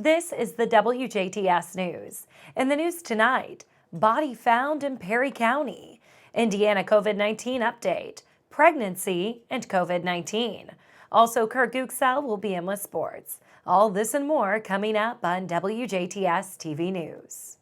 This is the WJTS News. In the news tonight, body found in Perry County, Indiana COVID-19 update, pregnancy, and COVID-19. Also, Kurt Guxel will be in with sports. All this and more coming up on WJTS TV News.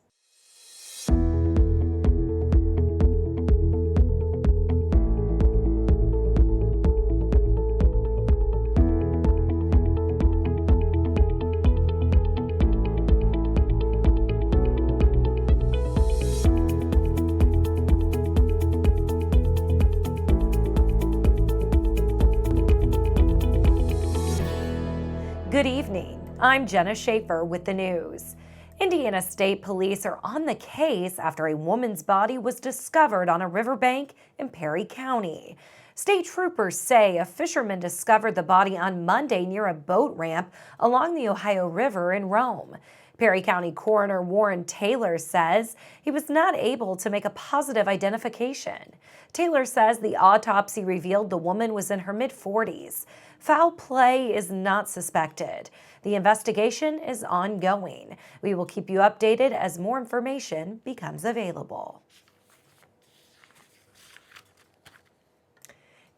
Good evening. I'm Jenna Schaffer with the news. Indiana State Police are on the case after a woman's body was discovered on a riverbank in Perry County. State troopers say a fisherman discovered the body on Monday near a boat ramp along the Ohio River in Rome. Perry County Coroner Warren Taylor says he was not able to make a positive identification. Taylor says the autopsy revealed the woman was in her mid-40s. Foul play is not suspected. The investigation is ongoing. We will keep you updated as more information becomes available.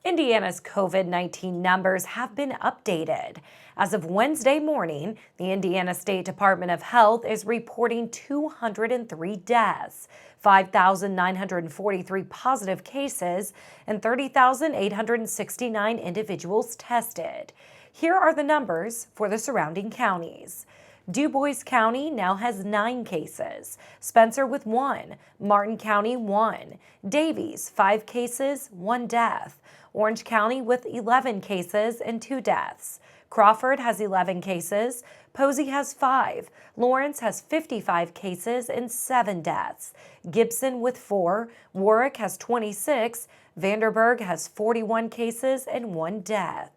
Indiana's COVID-19 numbers have been updated. As of Wednesday morning, the Indiana State Department of Health is reporting 203 deaths, 5,943 positive cases, and 30,869 individuals tested. Here are the numbers for the surrounding counties. DuBois County now has 9 cases, Spencer with 1, Martin County 1, Davies 5 cases, 1 death, Orange County with 11 cases and 2 deaths. Crawford has 11 cases, Posey has 5, Lawrence has 55 cases and 7 deaths, Gibson with 4, Warwick has 26, Vanderburgh has 41 cases and 1 death.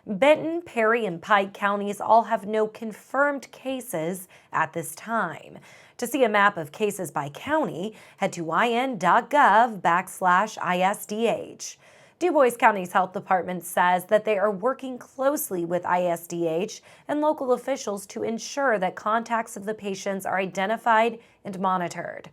Benton, Perry, and Pike counties all have no confirmed cases at this time. To see a map of cases by county, head to in.gov/ISDH. DuBois County's health department says that they are working closely with ISDH and local officials to ensure that contacts of the patients are identified and monitored.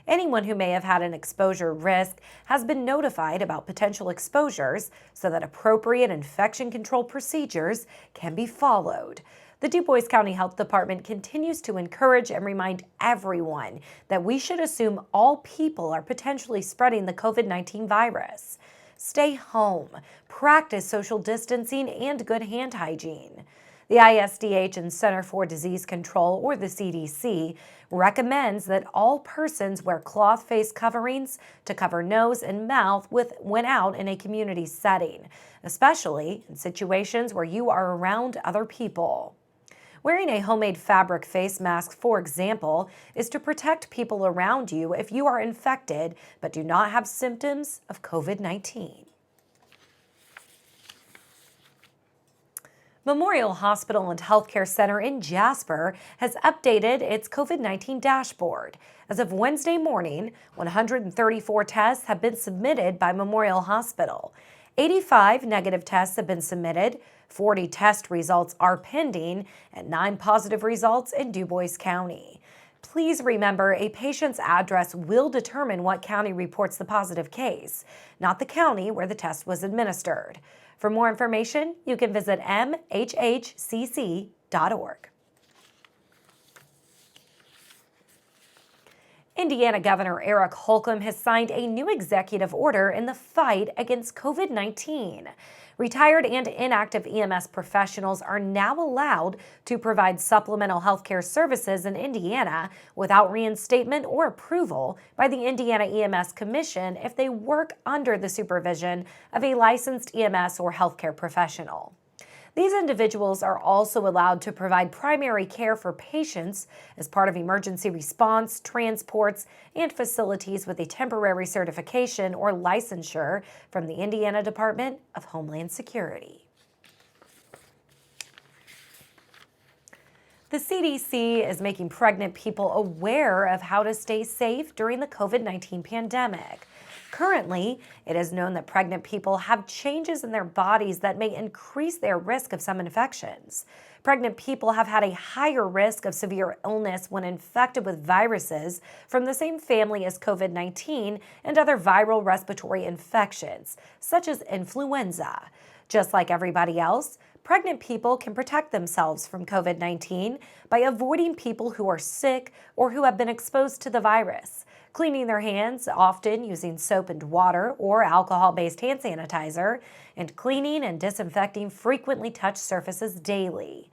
Anyone who may have had an exposure risk has been notified about potential exposures so that appropriate infection control procedures can be followed. The DuBois County Health Department continues to encourage and remind everyone that we should assume all people are potentially spreading the COVID-19 virus. Stay home, practice social distancing and good hand hygiene. The ISDH and Center for Disease Control, or the CDC, recommends that all persons wear cloth face coverings to cover nose and mouth when out in a community setting, especially in situations where you are around other people. Wearing a homemade fabric face mask, for example, is to protect people around you if you are infected but do not have symptoms of COVID-19. Memorial Hospital and Healthcare Center in Jasper has updated its COVID-19 dashboard. As of Wednesday morning, 134 tests have been submitted by Memorial Hospital. 85 negative tests have been submitted, 40 test results are pending, and 9 positive results in DuBois County. Please remember, a patient's address will determine what county reports the positive case, not the county where the test was administered. For more information, you can visit mhhcc.org. Indiana Governor Eric Holcomb has signed a new executive order in the fight against COVID-19. Retired and inactive EMS professionals are now allowed to provide supplemental health care services in Indiana without reinstatement or approval by the Indiana EMS Commission if they work under the supervision of a licensed EMS or healthcare professional. These individuals are also allowed to provide primary care for patients as part of emergency response, transports, and facilities with a temporary certification or licensure from the Indiana Department of Homeland Security. The CDC is making pregnant people aware of how to stay safe during the COVID-19 pandemic. Currently, it is known that pregnant people have changes in their bodies that may increase their risk of some infections. Pregnant people have had a higher risk of severe illness when infected with viruses from the same family as COVID-19 and other viral respiratory infections, such as influenza. Just like everybody else, pregnant people can protect themselves from COVID-19 by avoiding people who are sick or who have been exposed to the virus, cleaning their hands, often using soap and water or alcohol-based hand sanitizer, and cleaning and disinfecting frequently touched surfaces daily.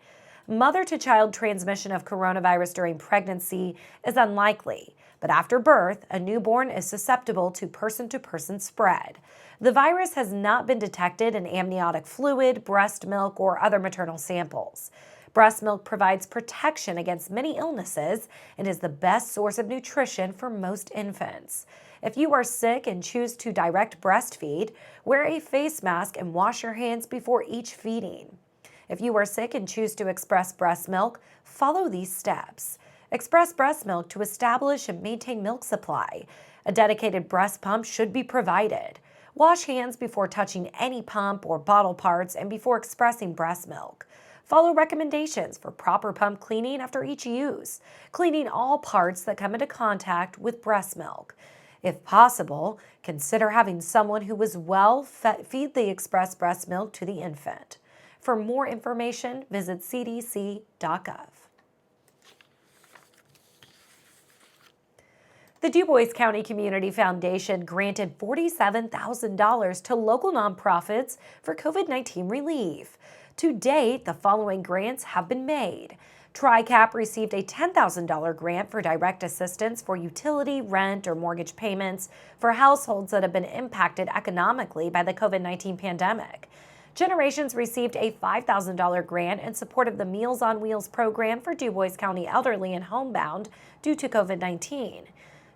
Mother-to-child transmission of coronavirus during pregnancy is unlikely, but after birth, a newborn is susceptible to person-to-person spread. The virus has not been detected in amniotic fluid, breast milk, or other maternal samples. Breast milk provides protection against many illnesses and is the best source of nutrition for most infants. If you are sick and choose to direct breastfeed, wear a face mask and wash your hands before each feeding. If you are sick and choose to express breast milk, follow these steps. Express breast milk to establish and maintain milk supply. A dedicated breast pump should be provided. Wash hands before touching any pump or bottle parts and before expressing breast milk. Follow recommendations for proper pump cleaning after each use, cleaning all parts that come into contact with breast milk. If possible, consider having someone who is well feed the expressed breast milk to the infant. For more information, visit cdc.gov. The DuBois County Community Foundation granted $47,000 to local nonprofits for COVID-19 relief. To date, the following grants have been made. TRICAP received a $10,000 grant for direct assistance for utility, rent, or mortgage payments for households that have been impacted economically by the COVID-19 pandemic. Generations received a $5,000 grant in support of the Meals on Wheels program for DuBois County elderly and homebound due to COVID-19.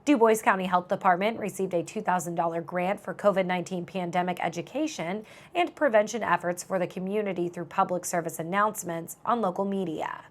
DuBois County Health Department received a $2,000 grant for COVID-19 pandemic education and prevention efforts for the community through public service announcements on local media.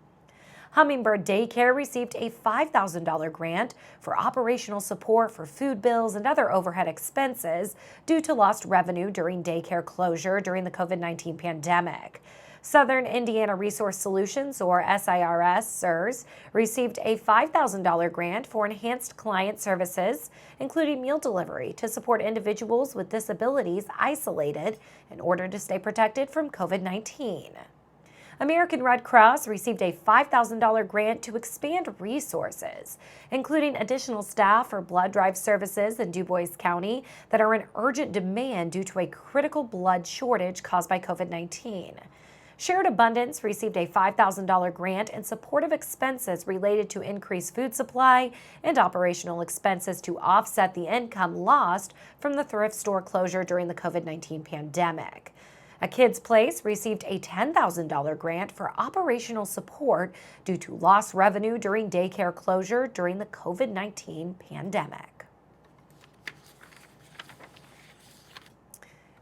Hummingbird Daycare received a $5,000 grant for operational support for food bills and other overhead expenses due to lost revenue during daycare closure during the COVID-19 pandemic. Southern Indiana Resource Solutions, or SIRS, SIRS, received a $5,000 grant for enhanced client services, including meal delivery, to support individuals with disabilities isolated in order to stay protected from COVID-19. American Red Cross received a $5,000 grant to expand resources, including additional staff for blood drive services in DuBois County that are in urgent demand due to a critical blood shortage caused by COVID-19. Shared Abundance received a $5,000 grant in support of expenses related to increased food supply and operational expenses to offset the income lost from the thrift store closure during the COVID-19 pandemic. A Kids Place received a $10,000 grant for operational support due to lost revenue during daycare closure during the COVID-19 pandemic.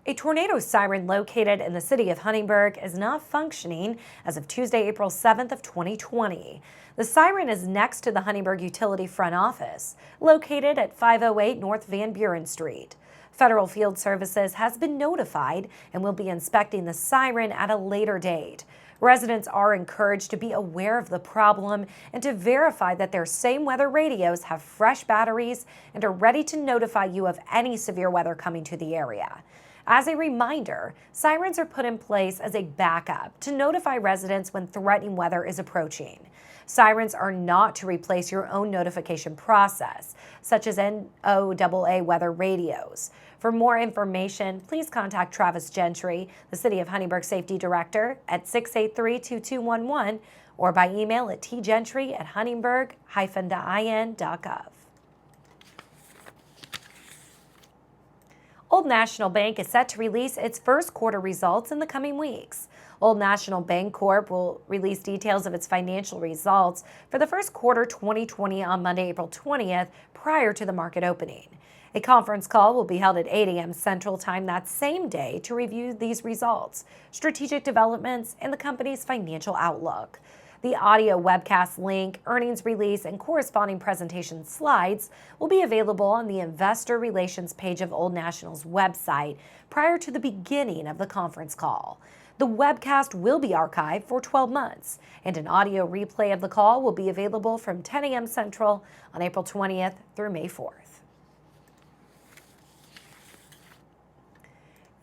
A tornado siren located in the city of Huntingburg is not functioning as of Tuesday, April 7th of 2020. The siren is next to the Huntingburg Utility Front Office, located at 508 North Van Buren Street. Federal Field Services has been notified and will be inspecting the siren at a later date. Residents are encouraged to be aware of the problem and to verify that their same weather radios have fresh batteries and are ready to notify you of any severe weather coming to the area. As a reminder, sirens are put in place as a backup to notify residents when threatening weather is approaching. Sirens are not to replace your own notification process, such as NOAA weather radios. For more information, please contact Travis Gentry, the City of Huntingburg Safety Director, at 683-2211 or by email at tgentry@huntingburg-in.gov. Old National Bank is set to release its first quarter results in the coming weeks. Old National Bancorp will release details of its financial results for the first quarter 2020 on Monday, April 20th, prior to the market opening. A conference call will be held at 8 a.m. Central Time that same day to review these results, strategic developments, and the company's financial outlook. The audio webcast link, earnings release, and corresponding presentation slides will be available on the Investor Relations page of Old National's website prior to the beginning of the conference call. The webcast will be archived for 12 months, and an audio replay of the call will be available from 10 a.m. Central on April 20th through May 4th.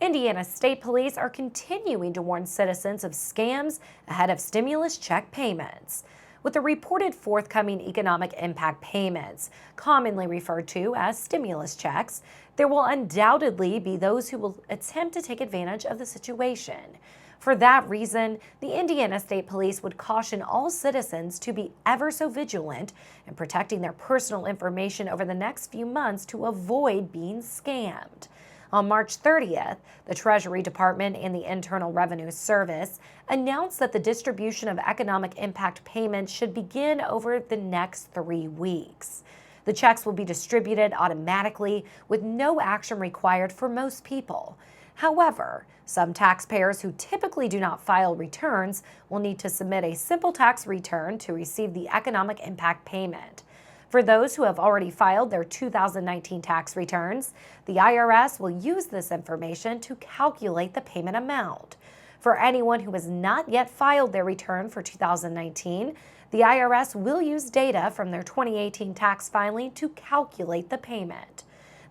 Indiana State Police are continuing to warn citizens of scams ahead of stimulus check payments. With the reported forthcoming economic impact payments, commonly referred to as stimulus checks, there will undoubtedly be those who will attempt to take advantage of the situation. For that reason, the Indiana State Police would caution all citizens to be ever so vigilant in protecting their personal information over the next few months to avoid being scammed. On March 30th, the Treasury Department and the Internal Revenue Service announced that the distribution of economic impact payments should begin over the next 3 weeks. The checks will be distributed automatically with no action required for most people. However, some taxpayers who typically do not file returns will need to submit a simple tax return to receive the economic impact payment. For those who have already filed their 2019 tax returns, the IRS will use this information to calculate the payment amount. For anyone who has not yet filed their return for 2019, the IRS will use data from their 2018 tax filing to calculate the payment.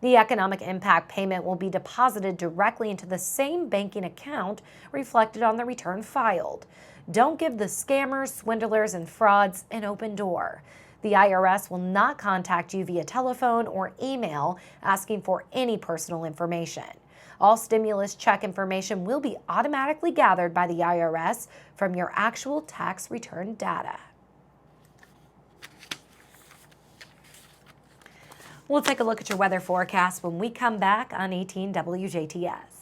The economic impact payment will be deposited directly into the same banking account reflected on the return filed. Don't give the scammers, swindlers, and frauds an open door. The IRS will not contact you via telephone or email asking for any personal information. All stimulus check information will be automatically gathered by the IRS from your actual tax return data. We'll take a look at your weather forecast when we come back on 18 WJTS.